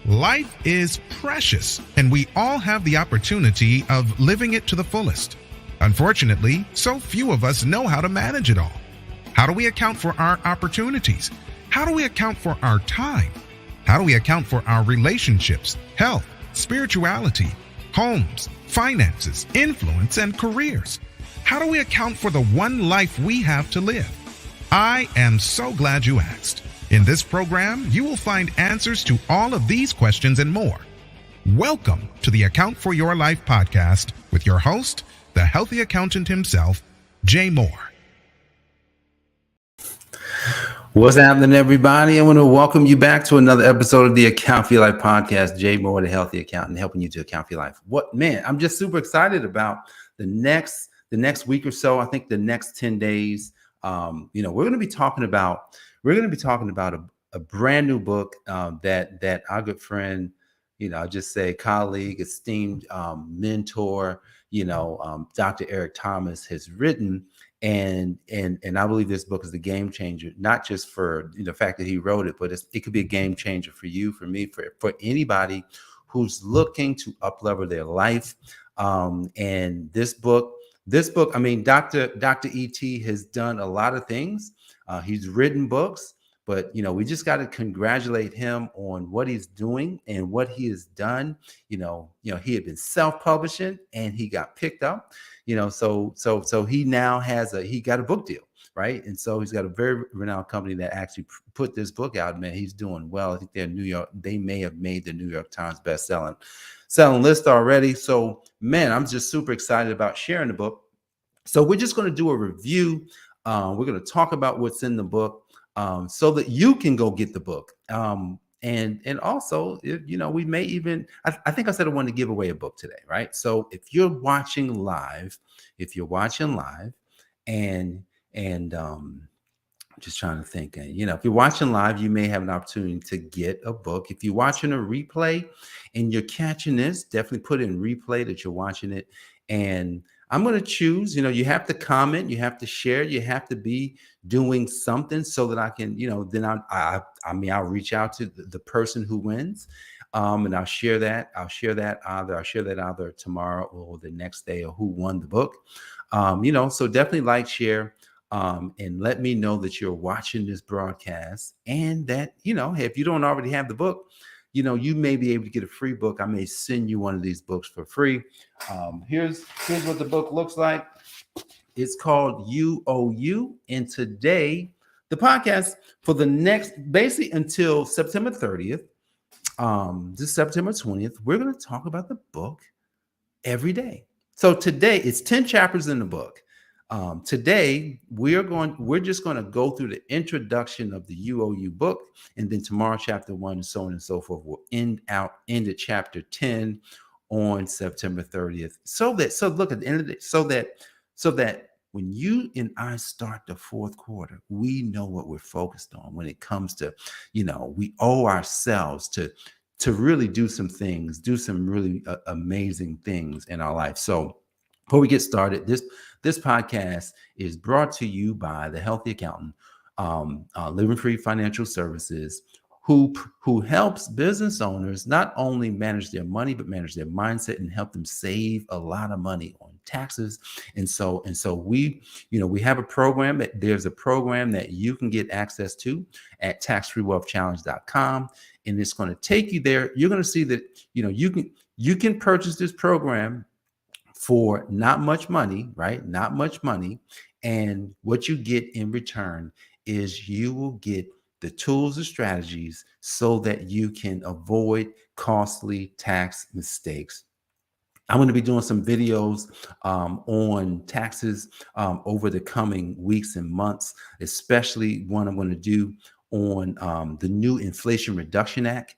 Life is precious, and we all have the opportunity of living it to the fullest. Unfortunately, so few of us know how to manage it all. How do we account for our opportunities? How do we account for our time? How do we account for our relationships, health, spirituality, homes, finances, influence, and careers? How do we account for the one life we have to live? I am so glad you asked. In this program, you will find answers to all of these questions and more. Welcome to the Account for Your Life podcast with your host, the healthy accountant himself, Jay Moore. What's happening, everybody? I want to welcome you back to another episode of the Account for Your Life podcast. Jay Moore, the healthy accountant, helping you to account for your life. I'm just super excited about the next week or so. I think the next 10 days. We're going to be talking about a brand new book that our good friend, I'll just say colleague, esteemed mentor, Dr. Eric Thomas has written. And I believe this book is a game changer, not just for the fact that he wrote it, but it could be a game changer for you, for me, for anybody who's looking to uplevel their life. And this book, I mean, Dr. E.T. has done a lot of things. He's written books, but, we just got to congratulate him on what he's doing and what he has done. He had been self-publishing and he got picked up, so he now he got a book deal, right? And so he's got a very renowned company that actually put this book out. Man, he's doing well. I think they may have made the New York Times selling list already. So, man, I'm just super excited about sharing the book. So we're just going to do a review. We're going to talk about what's in the book so that you can go get the book. And also, we may even, I think I said I wanted to give away a book today, right? So if you're watching live, and just trying to think, if you're watching live, you may have an opportunity to get a book. If you're watching a replay and you're catching this, definitely put in replay that you're watching it. And I'm going to choose, you have to comment, you have to share, you have to be doing something so that I can, then I'll reach out to the person who wins. And I'll share that either tomorrow or the next day, or who won the book. So definitely like, share, and let me know that you're watching this broadcast, and that, if you don't already have the book, you may be able to get a free book. I may send you one of these books for free. Here's what the book looks like. It's called You Owe You. And today, the podcast for the next, basically until September 30th, this September 20th, we're going to talk about the book every day. So today, it's 10 chapters in the book. Today, we're just going to go through the introduction of the You Owe You book, and then tomorrow, chapter 1, and so on and so forth. We'll end at chapter 10 on September 30th. So look at the end of the day, so that when you and I start the fourth quarter, we know what we're focused on when it comes to, we owe ourselves to really do some things, do some really amazing things in our life. So before we get started, this podcast is brought to you by the Healthy Accountant, Living Free Financial Services, who helps business owners not only manage their money, but manage their mindset and help them save a lot of money on taxes. And so we have a program. There's a program that you can get access to at taxfreewealthchallenge.com, and it's going to take you there. You're going to see that you can purchase this program for not much money, right? Not much money. And what you get in return is you will get the tools and strategies so that you can avoid costly tax mistakes. I'm going to be doing some videos on taxes over the coming weeks and months, especially one I'm going to do on the new Inflation Reduction Act.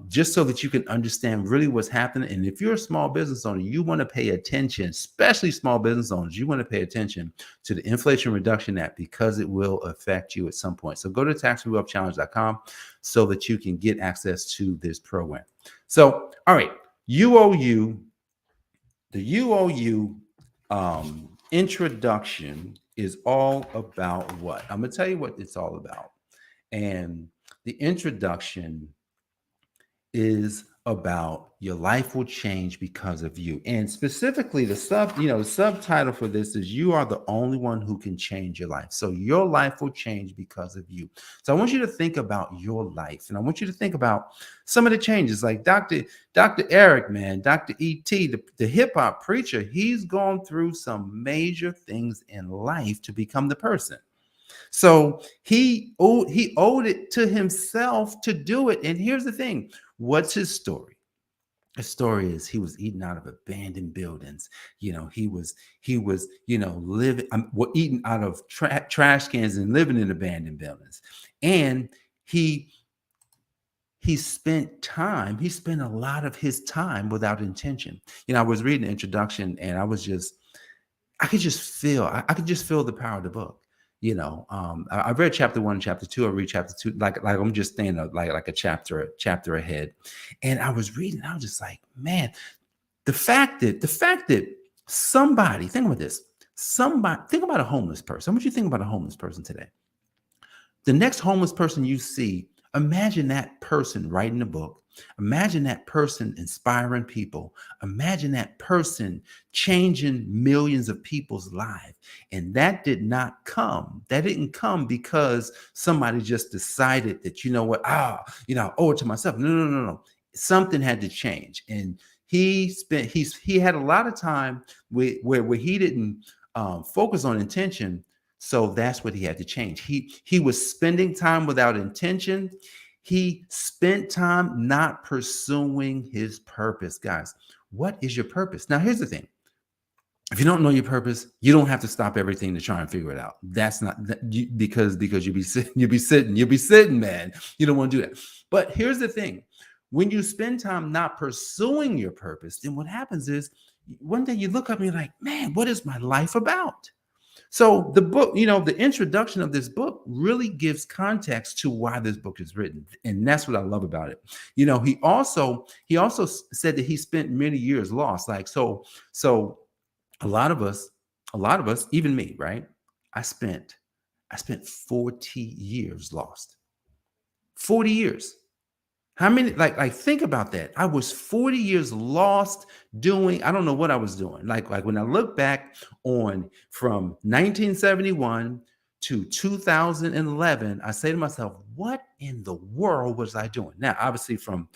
Just so that you can understand really what's happening. And if you're a small business owner, you want to pay attention, especially small business owners, you want to pay attention to the Inflation Reduction Act, because it will affect you at some point. So go to taxfreewealthchallenge.com so that you can get access to this program. So, all right, You Owe You, the You Owe You introduction is all about what? I'm going to tell you what it's all about. And the introduction is about your life will change because of you. And specifically the subtitle for this is you are the only one who can change your life. So your life will change because of you. So I want you to think about your life, and I want you to think about some of the changes like Dr. Eric, man, Dr. E.T., the hip hop preacher. He's gone through some major things in life to become the person. So he owed it to himself to do it. And here's the thing. What's his story? His story is he was eating out of abandoned buildings. He was living, eating out of trash cans and living in abandoned buildings. And he spent a lot of his time without intention. I was reading the introduction and I could just feel the power of the book. I read chapter 1, chapter 2. I read chapter 2, like I'm just staying like a chapter ahead. And I was reading, I was just like, man, the fact that somebody, think about this, think about a homeless person. I want you to think about a homeless person today. The next homeless person you see, imagine that person writing a book. Imagine that person inspiring people. Imagine that person changing millions of people's lives. And that didn't come because somebody just decided that, you know what, I owe it to myself. No. Something had to change. And he had a lot of time where he didn't focus on intention. So that's what he had to change. He was spending time without intention. He spent time not pursuing his purpose. Guys, what is your purpose? Now, here's the thing. If you don't know your purpose, you don't have to stop everything to try and figure it out. That's not because you'll be sitting, man. You don't want to do that. But here's the thing. When you spend time not pursuing your purpose, then what happens is one day you look up and you're like, man, what is my life about? So the book, the introduction of this book really gives context to why this book is written. And that's what I love about it. He also said that he spent many years lost. So a lot of us, even me, right? I spent 40 years lost. 40 years. How many, like think about that. I was 40 years lost doing, I don't know what I was doing. Like when I look back on from 1971 to 2011, I say to myself, what in the world was I doing? Now, obviously from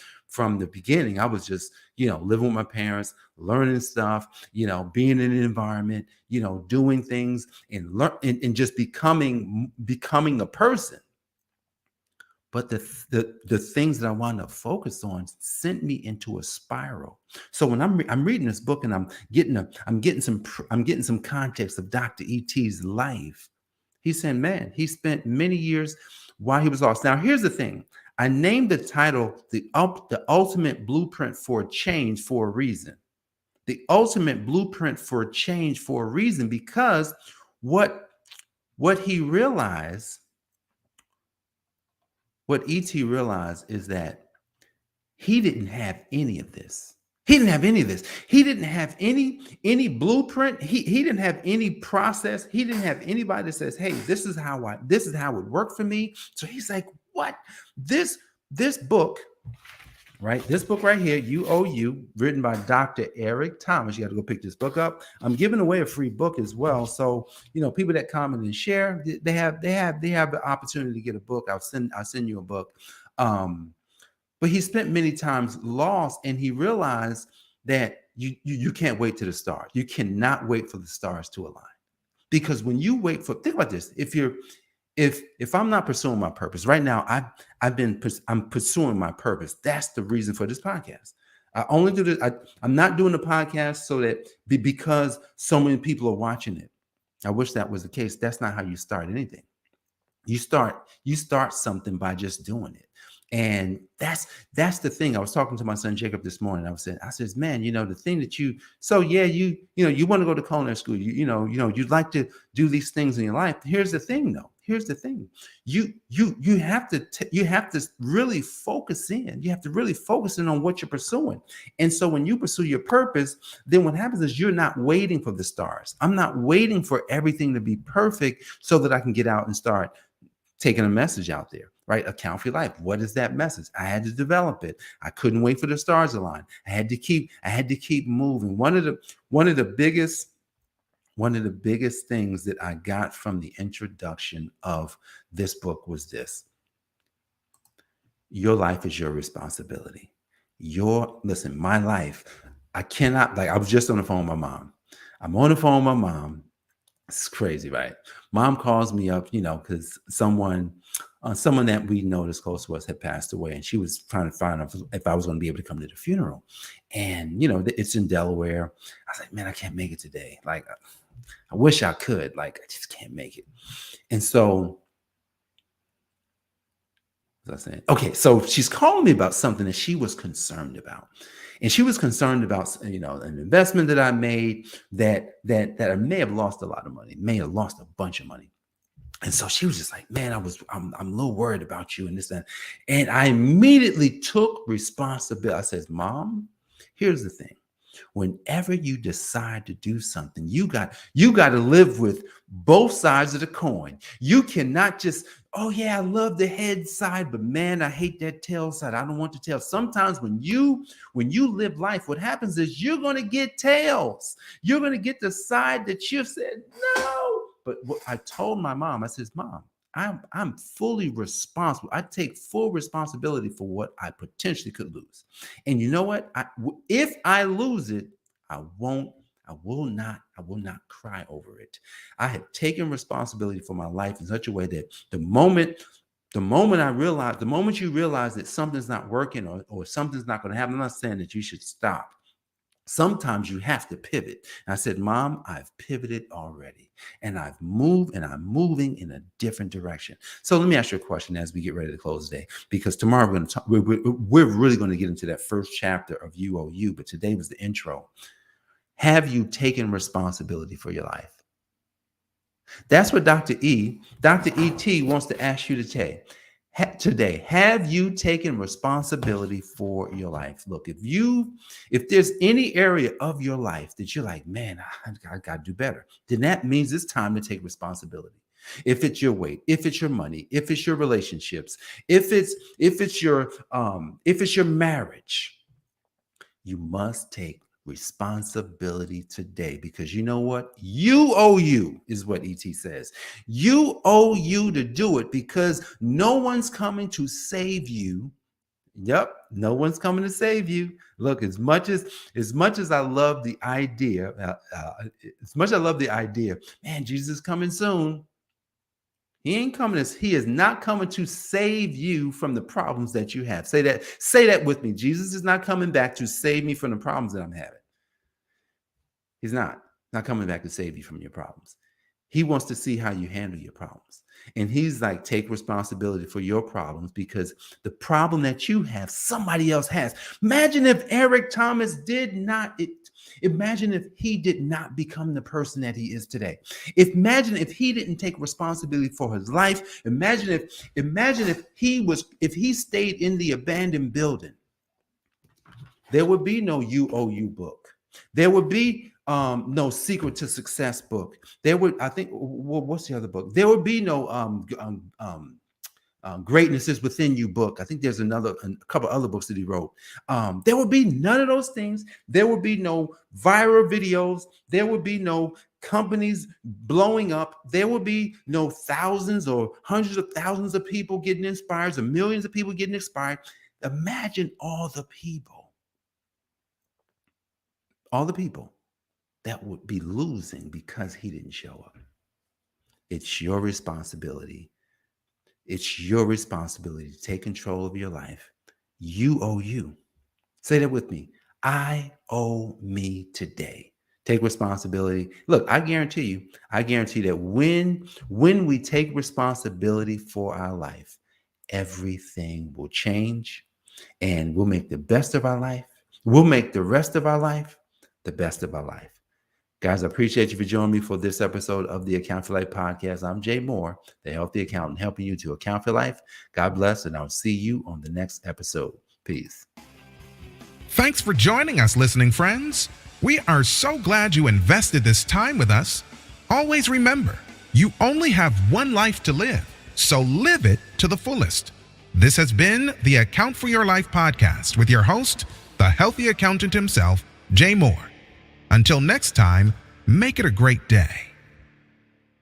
the beginning, I was just, living with my parents, learning stuff, being in an environment, doing things and just becoming a person. But the things that I wanted to focus on sent me into a spiral. So when I'm reading this book and I'm getting some context of Dr. E.T.'s life, he's saying, man, he spent many years while he was lost. Now, here's the thing. I named the title the ultimate blueprint for change for a reason. The ultimate blueprint for change for a reason, because what he realized. What E.T. realized is that he didn't have any of this. He didn't have any of this. He didn't have any blueprint. He didn't have any process. He didn't have anybody that says, "Hey, this is how it worked for me." So he's like, "What? This book, right? This book right here, You, written by Dr. Eric Thomas. You got to go pick this book up. I'm giving away a free book as well. So, people that comment and share, they have the opportunity to get a book. I'll send you a book. But he spent many times lost, and he realized that you can't wait to the stars. You cannot wait for the stars to align. Because when you think about this, if I'm not pursuing my purpose right now, I'm pursuing my purpose. That's the reason for this podcast. I only do this. I'm not doing the podcast so that because so many people are watching it. I wish that was the case. That's not how you start anything. You start something by just doing it. And that's the thing. I was talking to my son Jacob this morning. I said, man, the thing that you want to go to culinary school. You'd like to do these things in your life. Here's the thing, though. Here's the thing. You have to really focus in. You have to really focus in on what you're pursuing. And so when you pursue your purpose, then what happens is you're not waiting for the stars. I'm not waiting for everything to be perfect so that I can get out and start taking a message out there. right? Account for your life. What is that message? I had to develop it. I couldn't wait for the stars to align. I had to keep moving. One of the biggest things that I got from the introduction of this book was this: your life is your responsibility. Listen, my life, I cannot, I was just on the phone with my mom. I'm on the phone with my mom. It's crazy, right? Mom calls me up, because someone that we know that's close to us had passed away, and she was trying to find out if I was going to be able to come to the funeral. And, it's in Delaware. I was like, man, I can't make it today. I wish I could. I just can't make it. And so, what was I saying? Okay, so she's calling me about something that she was concerned about. And she was concerned about, an investment that I made that I may have lost a lot of money, may have lost a bunch of money. And so she was just like, man, I'm a little worried about you and this and that. And I immediately took responsibility. I said, Mom, here's the thing. Whenever you decide to do something, you got to live with both sides of the coin. You cannot just, oh yeah, I love the head side, but man, I hate that tail side. I don't want the tail. Sometimes when you live life, what happens is you're going to get tails. You're going to get the side that you said no. But what I told my mom, I says, Mom, I'm fully responsible. I take full responsibility for what I potentially could lose. And you know what? If I lose it, I will not cry over it. I have taken responsibility for my life in such a way that the moment you realize that something's not working or something's not going to happen, I'm not saying that you should stop. Sometimes you have to pivot. And I said, Mom, I've pivoted already, and I've moved, and I'm moving in a different direction. So let me ask you a question as we get ready to close today, because tomorrow we're going to talk. We're really going to get into that first chapter of You, but today was the intro. Have you taken responsibility for your life? That's what Dr. E.T. wants to ask you today. Have you taken responsibility for your life? Look, if there's any area of your life that you're like, man, I got to do better, then that means it's time to take responsibility. If it's your weight, if it's your money, if it's your relationships, if it's your marriage, you must take responsibility today, because you know what? You owe you is what ET says. You owe you to do it, because no one's coming to save you. Yep, no one's coming to save you. Look, as much as I love the idea, man, Jesus is coming soon. He is not coming to save you from the problems that you have. Say that with me. Jesus is not coming back to save me from the problems that I'm having. He's not coming back to save you from your problems. He wants to see how you handle your problems. And he's like, take responsibility for your problems, because the problem that you have, somebody else has. Imagine if Eric Thomas imagine if he did not become the person that he is today. Imagine if he didn't take responsibility for his life. Imagine if he stayed in the abandoned building. There would be no You Owe You book. There would be no Secret to Success book. There would, I think, what's the other book? There would be no Greatness is Within You book. I think there's a couple other books that he wrote. There would be none of those things. There would be no viral videos. There would be no companies blowing up. There would be no thousands or hundreds of thousands of people getting inspired, or millions of people getting inspired. Imagine all the people that would be losing because he didn't show up. It's your responsibility. It's your responsibility to take control of your life. You owe you. Say that with me. I owe me today. Take responsibility. Look, I guarantee that when we take responsibility for our life, everything will change, and we'll make the best of our life. We'll make the rest of our life the best of our life. Guys, I appreciate you for joining me for this episode of the Account for Life podcast. I'm Jay Moore, the Healthy Accountant, helping you to account for life. God bless, and I'll see you on the next episode. Peace. Thanks for joining us, listening friends. We are so glad you invested this time with us. Always remember, you only have one life to live, so live it to the fullest. This has been the Account for Your Life podcast with your host, the healthy accountant himself, Jay Moore. Until next time, make it a great day.